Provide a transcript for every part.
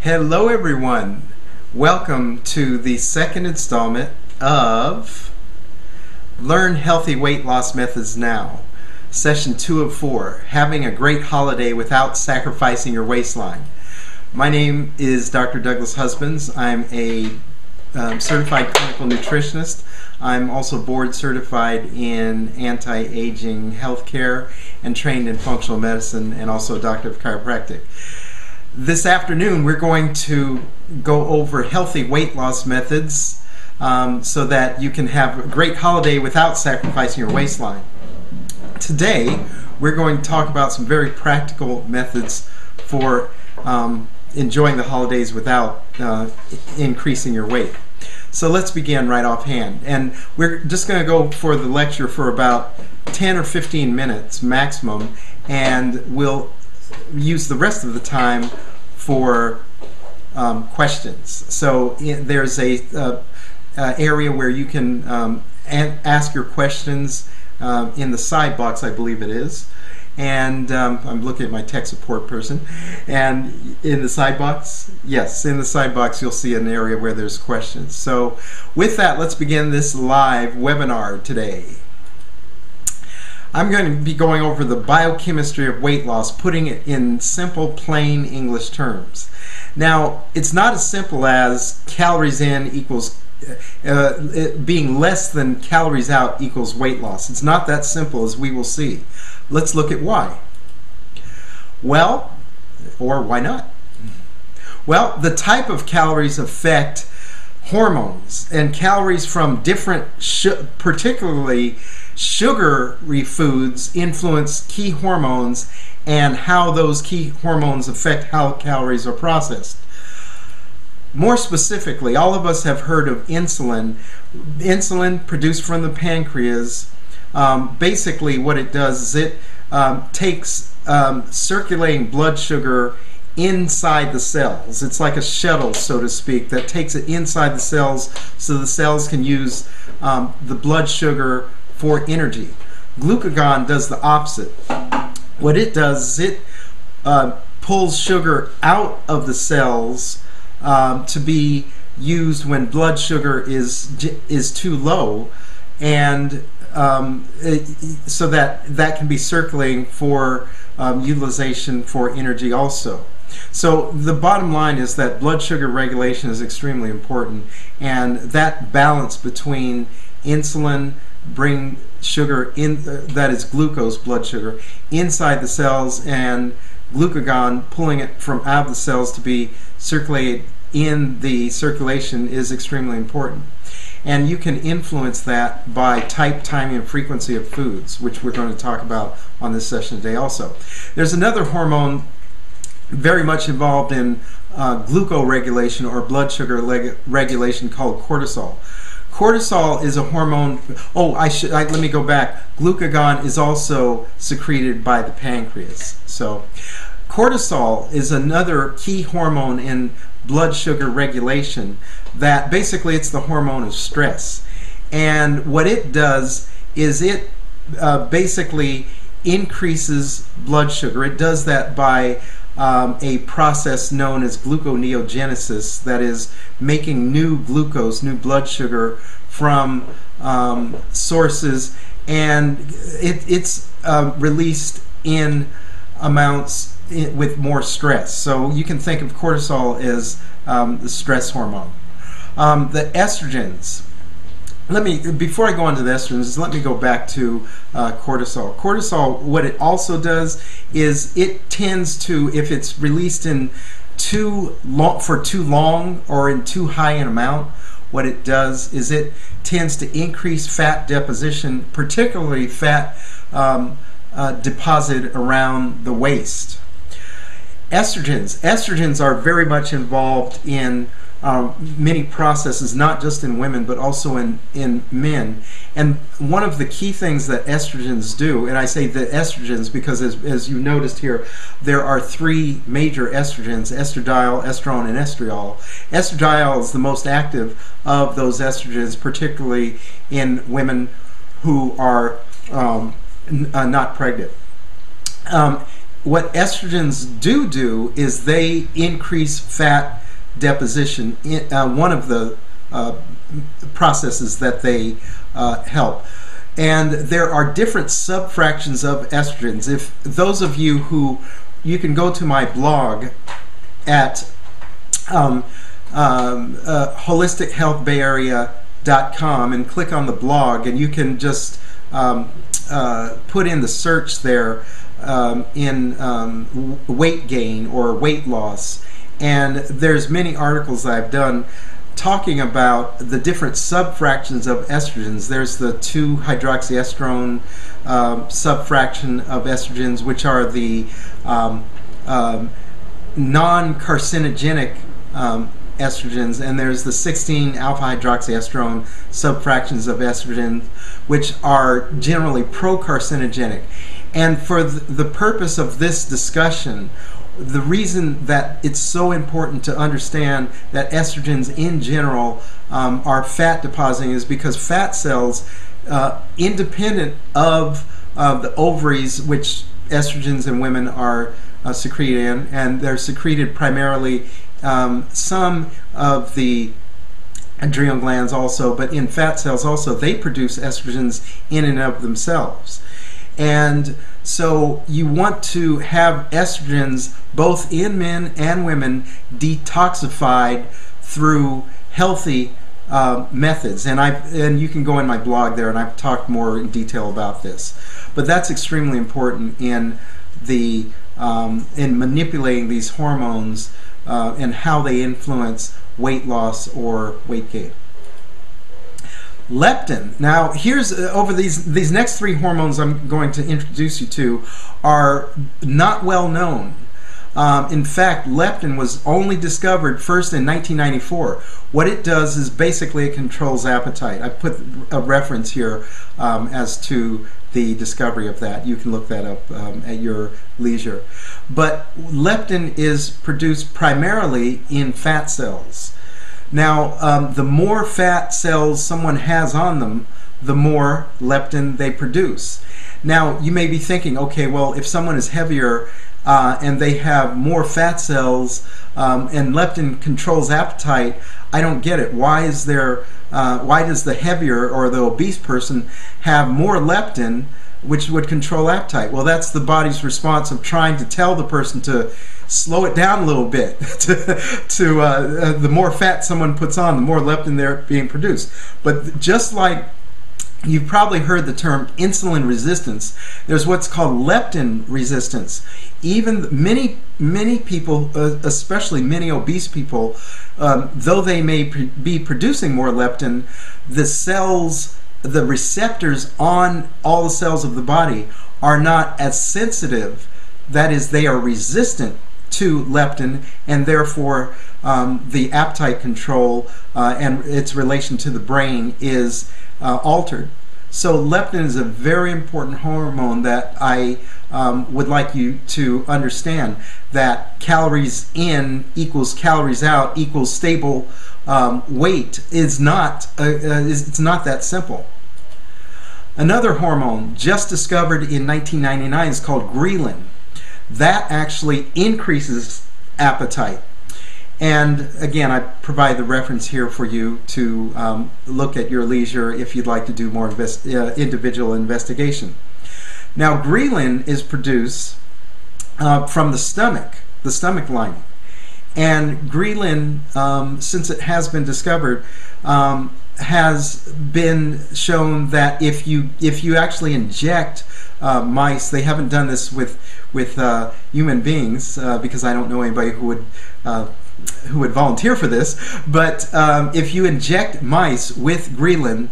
Hello everyone, welcome to the second installment of Learn Healthy Weight Loss Methods Now, session 2 of 4, having a great holiday without sacrificing your waistline. My name is Dr. Douglas Husbands. I'm a certified clinical nutritionist. I'm also board certified in anti-aging healthcare and trained in functional medicine, and also a doctor of chiropractic. This afternoon we're going to go over healthy weight loss methods so that you can have a great holiday without sacrificing your waistline. Today we're going to talk about some very practical methods for enjoying the holidays without increasing your weight. So let's begin right offhand, and we're just going to go for the lecture for about 10 or 15 minutes maximum, and we'll use the rest of the time for questions. So there's a area where you can ask your questions in the side box, I believe it is, and I'm looking at my tech support person, and in the side box, yes, in the side box you'll see an area where there's questions. So with that, let's begin this live webinar today. I'm going to be going over the biochemistry of weight loss, putting it in simple, plain English terms. Now, it's not as simple as calories in equals, being less than calories out equals weight loss. It's not that simple, as we will see. Let's look at why. Well, or why not? Well, the type of calories affect hormones, and calories from different, particularly sugary foods, influence key hormones and how those key hormones affect how calories are processed. More specifically, all of us have heard of insulin. Insulin produced from the pancreas, basically what it does is it takes circulating blood sugar inside the cells. It's like a shuttle, so to speak, that takes it inside the cells so the cells can use the blood sugar for energy. Glucagon does the opposite. What it does is it pulls sugar out of the cells to be used when blood sugar is too low, and so that can be circulating for utilization for energy also. So the bottom line is that blood sugar regulation is extremely important, and that balance between insulin bring sugar in, that is glucose, blood sugar, inside the cells, and glucagon pulling it from out of the cells to be circulated in the circulation is extremely important. And you can influence that by type, timing, and frequency of foods, which we're going to talk about on this session today also. There's another hormone very much involved in glucoregulation or blood sugar regulation called cortisol. Cortisol is a hormone. Let me go back. Glucagon is also secreted by the pancreas. So cortisol is another key hormone in blood sugar regulation, that basically it's the hormone of stress. And what it does is it basically increases blood sugar. It does that by a process known as gluconeogenesis, that is making new glucose, new blood sugar from sources, and it's released in amounts with more stress. So you can think of cortisol as the stress hormone. The estrogens. Before I go on to the estrogens, let me go back to cortisol. Cortisol, what it also does is it tends to, if it's released in for too long or in too high an amount, what it does is it tends to increase fat deposition, particularly fat deposit around the waist. Estrogens are very much involved in many processes, not just in women but also in men. And one of the key things that estrogens do, and I say the estrogens because as you noticed here, there are three major estrogens: estradiol, estrone, and estriol. Estradiol is the most active of those estrogens, particularly in women who are not pregnant. what estrogens do is they increase fat deposition. One of the processes that they help. And there are different subfractions of estrogens. If those of you who, you can go to my blog at holistichealthbayarea.com and click on the blog, and you can just put in the search there in weight gain or weight loss. And there's many articles I've done talking about the different subfractions of estrogens. There's the 2-hydroxyestrone subfraction of estrogens, which are the non-carcinogenic estrogens, and there's the 16-alpha-hydroxyestrone subfractions of estrogen, which are generally pro-carcinogenic. And for the purpose of this discussion, the reason that it's so important to understand that estrogens in general are fat depositing is because fat cells, independent of the ovaries, which estrogens in women are secreted in, and they're secreted primarily some of the adrenal glands also, but in fat cells also, they produce estrogens in and of themselves. And so you want to have estrogens both in men and women detoxified through healthy methods. And you can go in my blog there, and I've talked more in detail about this. But that's extremely important in the in manipulating these hormones and how they influence weight loss or weight gain. Leptin. Now, here's over these next three hormones I'm going to introduce you to are not well known. In fact, leptin was only discovered first in 1994. What it does is basically it controls appetite. I put a reference here as to the discovery of that. You can look that up at your leisure. But leptin is produced primarily in fat cells. Now, the more fat cells someone has on them, the more leptin they produce. Now, you may be thinking, okay, well, if someone is heavier and they have more fat cells and leptin controls appetite, I don't get it. Why does the heavier or the obese person have more leptin, which would control appetite? Well, that's the body's response of trying to tell the person to slow it down a little bit. The more fat someone puts on, the more leptin they're being produced. But just like you've probably heard the term insulin resistance, there's what's called leptin resistance. Even many people, especially many obese people, though they may be producing more leptin, the cells, the receptors on all the cells of the body are not as sensitive. That is, they are resistant to leptin, and therefore the appetite control and its relation to the brain is altered. So leptin is a very important hormone that I would like you to understand, that calories in equals calories out equals stable weight is not it's not that simple. Another hormone just discovered in 1999 is called Ghrelin. That actually increases appetite. And again, I provide the reference here for you to look at your leisure if you'd like to do more individual investigation. Now, Ghrelin is produced from the stomach lining. And Ghrelin, since it has been discovered, has been shown that if you actually inject mice, they haven't done this with human beings because I don't know anybody who would volunteer for this, but if you inject mice with Ghrelin,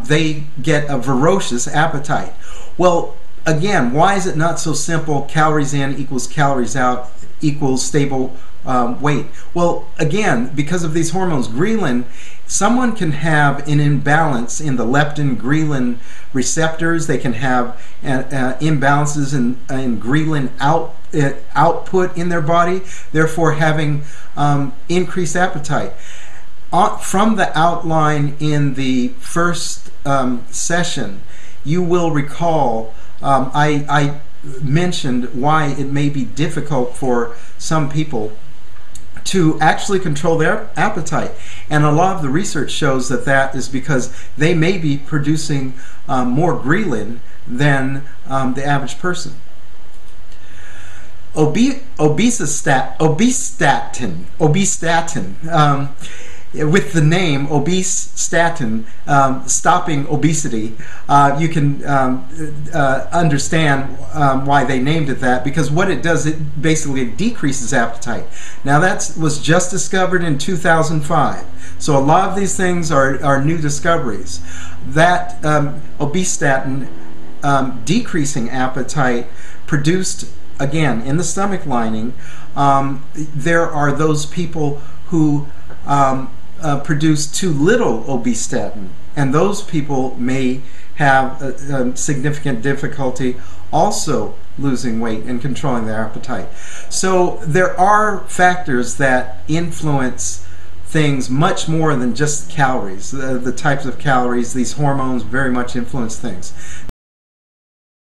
they get a ferocious appetite. Well, again, why is it not so simple? Calories in equals calories out equals stable weight. Well, again, because of these hormones, Ghrelin, someone can have an imbalance in the leptin-Ghrelin receptors. They can have imbalances in Ghrelin output in their body, therefore having increased appetite. From the outline in the first session, you will recall I mentioned why it may be difficult for some people to actually control their appetite. And a lot of the research shows that that is because they may be producing more ghrelin than the average person. Obesestatin. With the name Obesestatin, stopping obesity, you can understand why they named it that, because what it does, it basically decreases appetite. Now that was just discovered in 2005, so a lot of these things are new discoveries. That Obesestatin decreasing appetite produced, again, in the stomach lining, there are those people who produce too little obesestatin, and those people may have significant difficulty also losing weight and controlling their appetite. So there are factors that influence things much more than just calories. The types of calories, these hormones very much influence things.